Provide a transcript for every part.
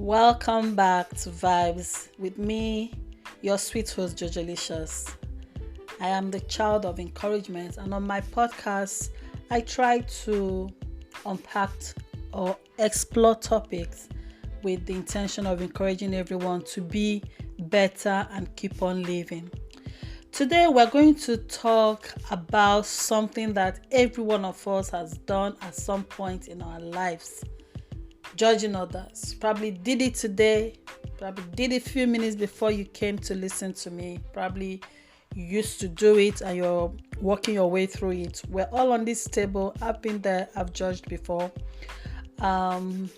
Welcome back to Vibes with me, your sweet host Jojalicious. I am the child of encouragement, and on my podcast, I try to unpack or explore topics with the intention of encouraging everyone to be better and keep on living. Today, we're going to talk about something that every one of us has done at some point in our lives. Judging others. Probably did it today, probably did it a few minutes before you came to listen to me. Probably you used to do it and you're working your way through it. We're all on this table. I've been there, I've judged before. We're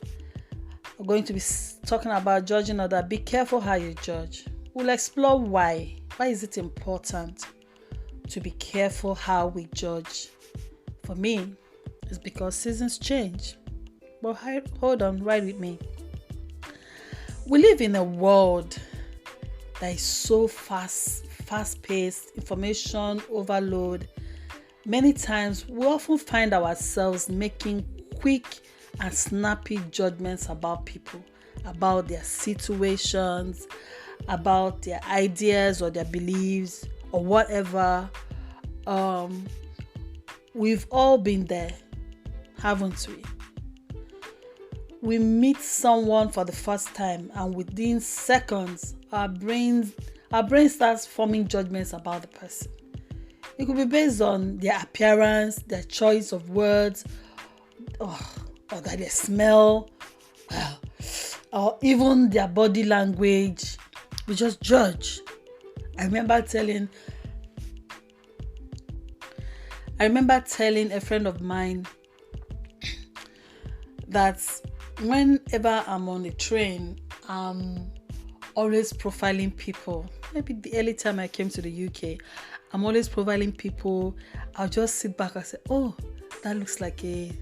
going to be talking about judging others. Be careful how you judge. We'll explore why. Why is it important to be careful how we judge? For me, it's because seasons change. But hold on, ride with me. We live in a world that is so fast-paced, information overload. Many times, we often find ourselves making quick and snappy judgments about people, about their situations, about their ideas or their beliefs or whatever. We've all been there, haven't we? We meet someone for the first time, and within seconds, our brain starts forming judgments about the person. It could be based on their appearance, their choice of words, or their smell, or even their body language. We just judge. I remember telling a friend of mine that whenever I'm on a train, I'm always profiling people. Maybe the early time I came to the UK, I'm always profiling people. I'll just sit back and say, oh, that looks like a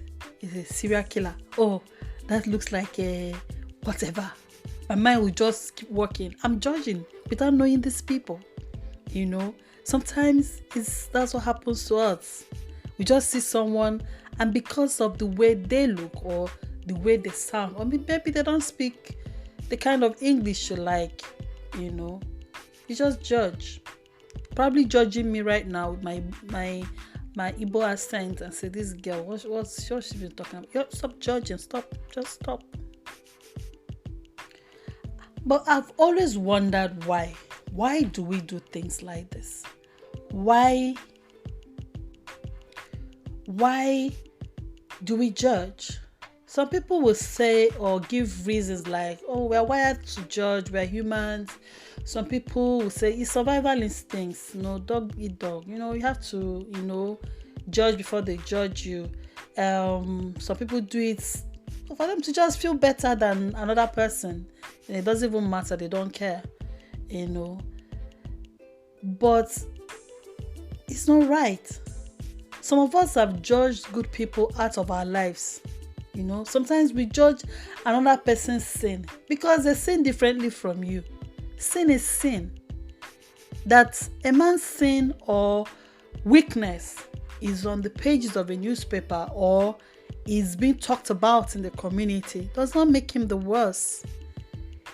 serial killer. Oh, that looks like a whatever. My mind will just keep working. I'm judging without knowing these people. Sometimes that's what happens to us. We just see someone, and because of the way they look or the way they sound, or maybe they don't speak the kind of English you like, you just judge. Probably judging me right now with my Igbo accent and say, this girl, what's she been talking about? Stop judging, just stop. But I've always wondered why. Why do we do things like this? Why do we judge? Some people will say or give reasons like, oh, we're wired to judge, we're humans. Some people will say it's survival instincts, dog eat dog. You have to, judge before they judge you. Some people do it for them to just feel better than another person. It doesn't even matter, they don't care, But it's not right. Some of us have judged good people out of our lives. Sometimes we judge another person's sin because they sin differently from you. Sin is sin. That a man's sin or weakness is on the pages of a newspaper or is being talked about in the community does not make him the worst.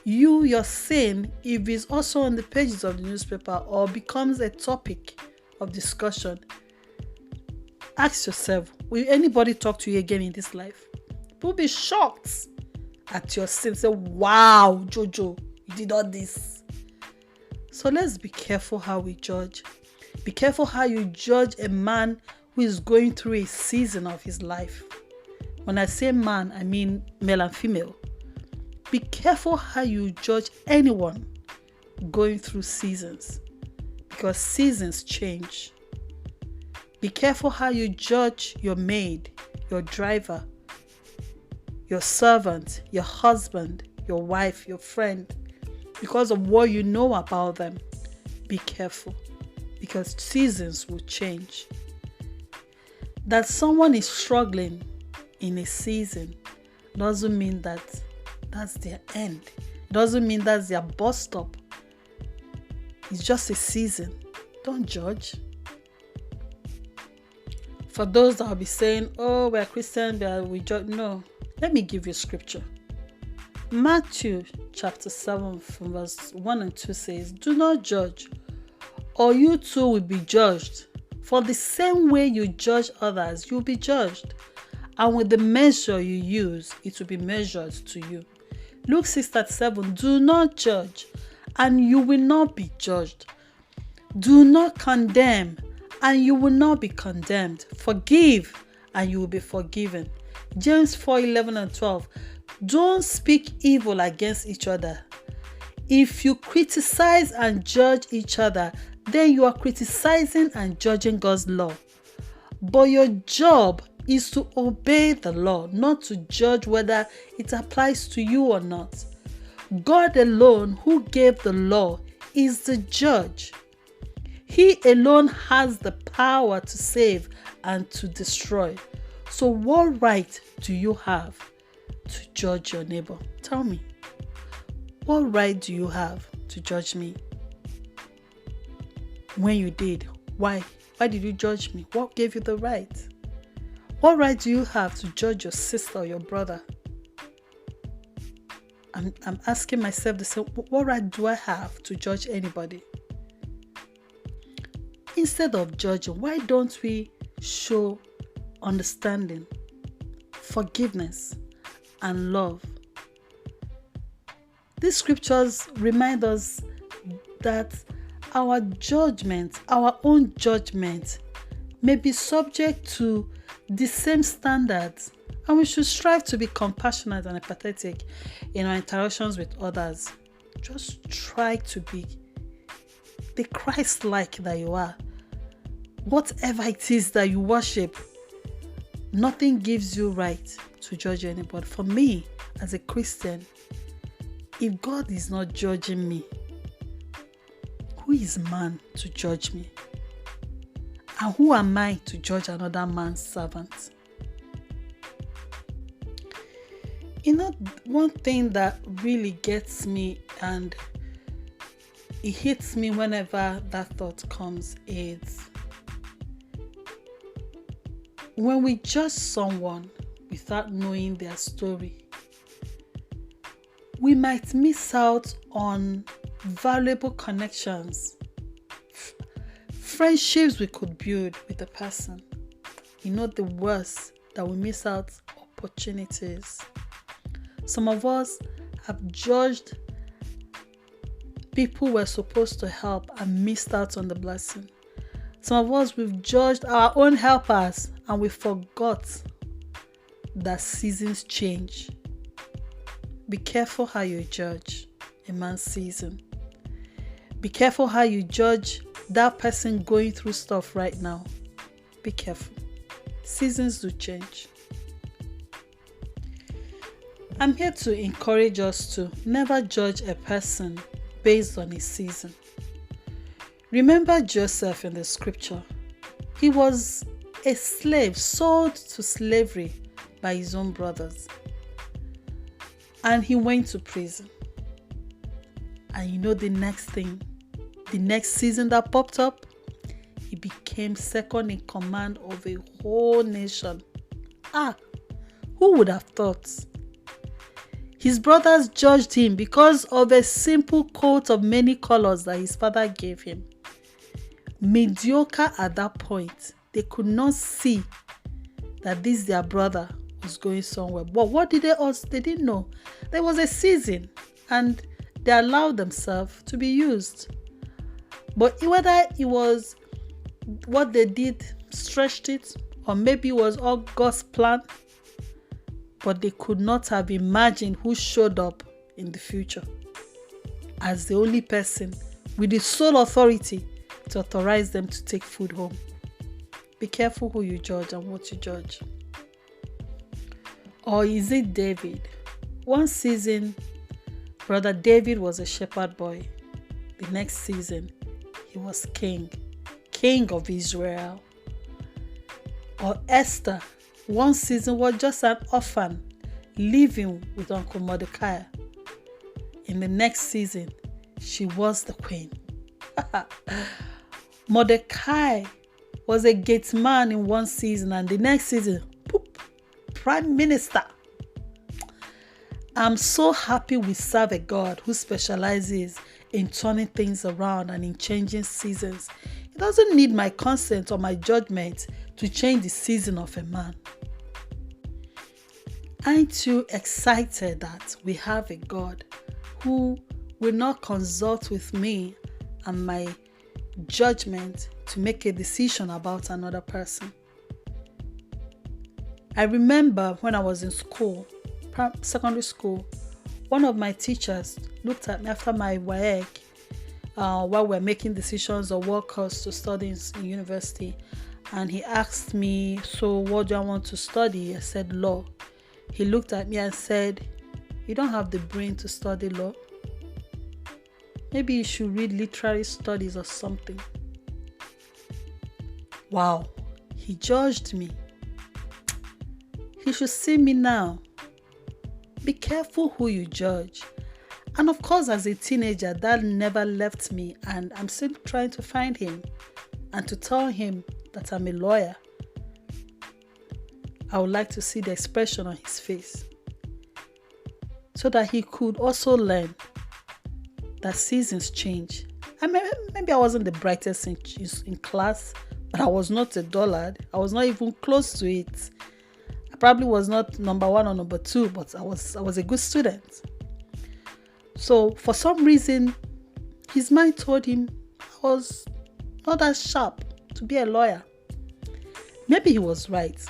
Your sin, if it's also on the pages of the newspaper or becomes a topic of discussion, ask yourself, will anybody talk to you again in this life? People will be shocked at your sin. Say, wow, Jojo, you did all this. So let's be careful how we judge. Be careful how you judge a man who is going through a season of his life. When I say man, I mean male and female. Be careful how you judge anyone going through seasons, because seasons change. Be careful how you judge your maid, your driver, your servant, your husband, your wife, your friend, because of what you know about them. Be careful, because seasons will change. That someone is struggling in a season doesn't mean that that's their end. Doesn't mean that's their bus stop. It's just a season. Don't judge. For those that will be saying, oh, we're Christian, we judge. No. Let me give you scripture. Matthew chapter 7 from verse 1 and 2 says, "Do not judge, or you too will be judged. For the same way you judge others, you'll be judged. And with the measure you use, it will be measured to you." Luke 6:37, "Do not judge, and you will not be judged. Do not condemn, and you will not be condemned. Forgive, and you will be forgiven." James 4:11 and 12, "Don't speak evil against each other. If you criticize and judge each other, then you are criticizing and judging God's law. But your job is to obey the law, not to judge whether it applies to you or not. God alone, who gave the law, is the judge. He alone has the power to save and to destroy. So what right do you have to judge your neighbor? Tell me. What right do you have to judge me? When you did, why? Why did you judge me? What gave you the right? What right do you have to judge your sister or your brother? I'm asking myself the same. What right do I have to judge anybody? Instead of judging, why don't we show understanding, forgiveness, and love? These scriptures remind us that our judgment, our own judgment, may be subject to the same standards, and we should strive to be compassionate and empathetic in our interactions with others. Just try to be the Christ-like that you are. Whatever it is that you worship, nothing gives you right to judge anybody. For me, as a Christian, if God is not judging me, who is man to judge me? And who am I to judge another man's servant? You know, one thing that really gets me and it hits me whenever that thought comes is when we judge someone without knowing their story, we might miss out on valuable connections, friendships we could build with a person. You know, the worst, that we miss out opportunities. Some of us have judged people we're supposed to help and missed out on the blessing. Some of us, we've judged our own helpers and we forgot that seasons change. Be careful how you judge a man's season. Be careful how you judge that person going through stuff right now. Be careful. Seasons do change. I'm here to encourage us to never judge a person based on his season. Remember Joseph in the scripture. He was a slave, sold to slavery by his own brothers. And he went to prison. And you know the next thing, the next season that popped up, he became second in command of a whole nation. Who would have thought? His brothers judged him because of a simple coat of many colors that his father gave him. Mediocre at that point, they could not see that this their brother was going somewhere. But what did they also? They didn't know. There was a season and they allowed themselves to be used. But whether it was what they did stretched it, or maybe it was all God's plan, but they could not have imagined who showed up in the future as the only person with the sole authority to authorize them to take food home. Be careful who you judge and what you judge. Or is it David? One season, Brother David was a shepherd boy. The next season, he was king of Israel. Or Esther, one season was just an orphan living with Uncle Mordecai. In the next season, she was the queen. Mordecai was a gate man in one season, and the next season, prime minister. I'm so happy we serve a God who specializes in turning things around and in changing seasons. He doesn't need my consent or my judgment to change the season of a man. Aren't you excited that we have a God who will not consult with me and my judgment to make a decision about another person? I remember when I was in school, secondary school, one of my teachers looked at me after my WAEC while we're making decisions of what course to study in university, and he asked me, so what do I want to study? I said law. He looked at me and said, you don't have the brain to study law. Maybe you should read literary studies or something. Wow, he judged me. He should see me now. Be careful who you judge. And of course, as a teenager, that never left me, and I'm still trying to find him and to tell him that I'm a lawyer. I would like to see the expression on his face so that he could also learn that seasons change. Maybe I wasn't the brightest in class, but I was not a dullard. I was not even close to it. I probably was not number 1 or number 2, but I was a good student. So for some reason, his mind told him I was not as sharp to be a lawyer. Maybe he was right,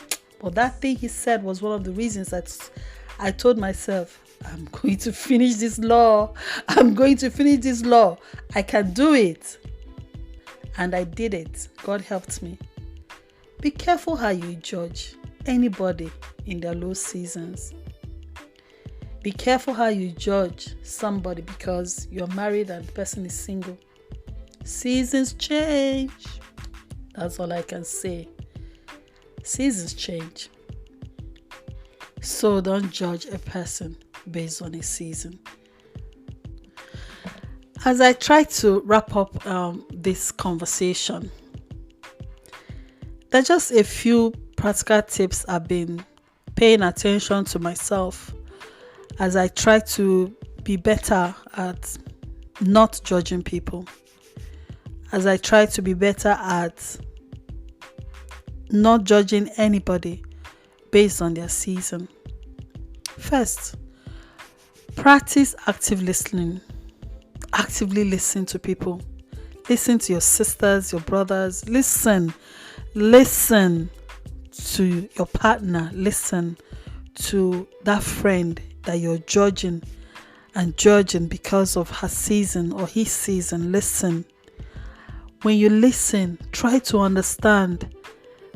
but that thing he said was one of the reasons that I told myself, I'm going to finish this law. I'm going to finish this law. I can do it. And I did it. God helped me. Be careful how you judge anybody in their low seasons. Be careful how you judge somebody because you're married and the person is single. Seasons change. That's all I can say. Seasons change. So don't judge a person based on a season. As I try to wrap up this conversation, there are just a few practical tips I've been paying attention to myself as I try to be better at not judging people, as I try to be better at not judging anybody based on their season. First, practice active listening. Actively listen to people. Listen to your sisters, your brothers. Listen to your partner. Listen to that friend that you're judging because of her season or his season. Listen. When you listen, try to understand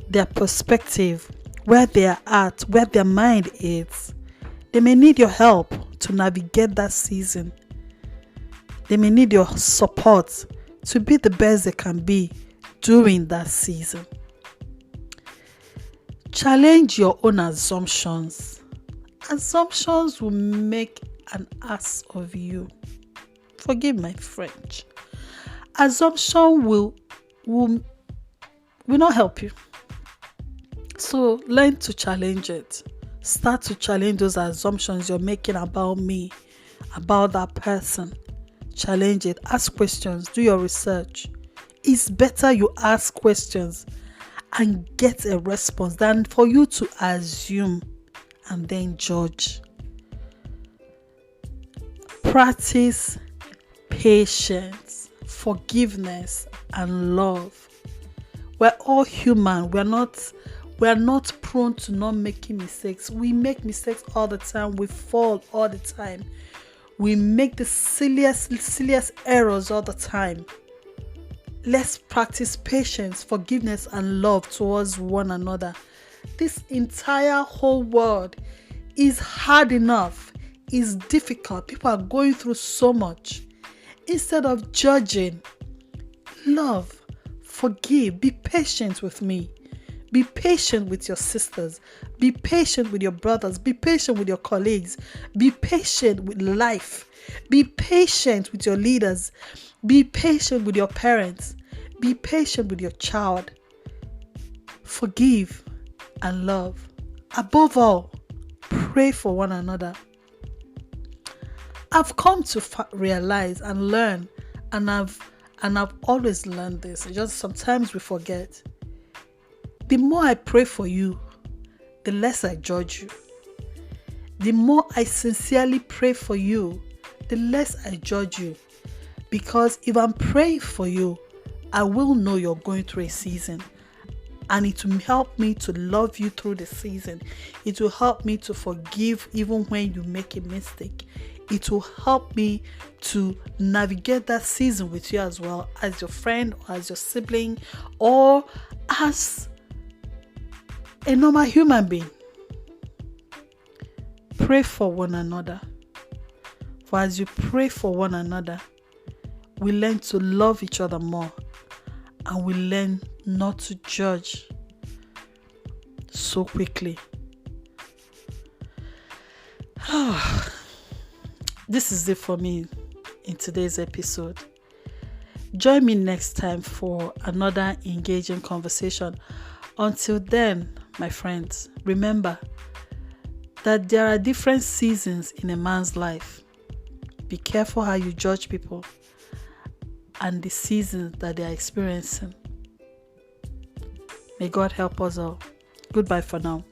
their perspective, where they are at, where their mind is. They may need your help to navigate that season. They may need your support to be the best they can be during that season. Challenge your own assumptions. Assumptions will make an ass of you. Forgive my French. Assumption will not help you. So learn to challenge it. Start to challenge those assumptions you're making about me, about that person. Challenge it. Ask questions. Do your research. It's better you ask questions and get a response than for you to assume and then judge. Practice patience, forgiveness, and love. We're all human. We're not prone to not making mistakes. We make mistakes all the time. We fall all the time. We make the silliest errors all the time. Let's practice patience, forgiveness, and love towards one another. This entire whole world is hard enough, is difficult. People are going through so much. Instead of judging, love, forgive, be patient with me. Be patient with your sisters. Be patient with your brothers. Be patient with your colleagues. Be patient with life. Be patient with your leaders. Be patient with your parents. Be patient with your child. Forgive and love. Above all, pray for one another. I've come to realize and learn, and I've always learned this. It's just sometimes we forget. The more I pray for you, the less I judge you. The more I sincerely pray for you, the less I judge you. Because if I'm praying for you, I will know you're going through a season. And it will help me to love you through the season. It will help me to forgive even when you make a mistake. It will help me to navigate that season with you as well, as your friend or as your sibling or as a normal human being. Pray for one another. For as you pray for one another, we learn to love each other more, and we learn not to judge so quickly. This is it for me in today's episode. Join me next time for another engaging conversation. Until then, my friends, remember that there are different seasons in a man's life. Be careful how you judge people and the seasons that they are experiencing. May God help us all. Goodbye for now.